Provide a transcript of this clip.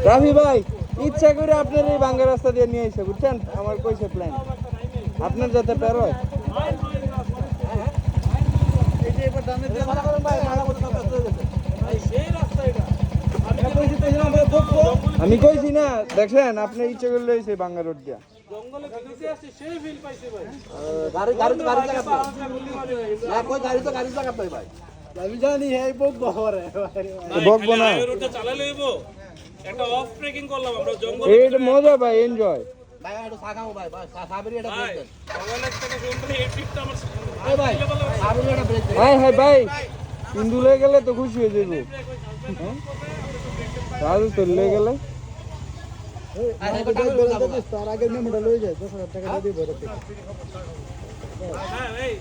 রাফি ভাই ইচ্ছা করে আপনার এই ভাঙ্গা রাস্তা দিয়ে নিয়ে এসে বুঝছেন আমার কইছে প্ল্যান আপনার যাতে পের হয় আমি কইছি না দেখেন আপনি ইচ্ছা করলে হয়েছে ভাঙ্গা রোড দিয়া আমি জানি এই বকবো বকবো না একটা অফ ব্রেকিং করলাম আমরা জঙ্গল এটা মজা ভাই এনজয় ভাই একটু সাগাও ভাই সাবরি এটা ব্রেক দেন জঙ্গলের থেকে জঙ্গলে এই ট্রিপটা আমার এই ভাই সাবরি এটা ব্রেক দেন হ্যাঁ হ্যাঁ ভাই ইন্দুলে গেলে তো খুশি হয়ে যাবো তাহলে চলে গেলে তার আগে মেমোটা লয়ে যায় 10,000 টাকা দিয়ে ভরে হ্যাঁ এই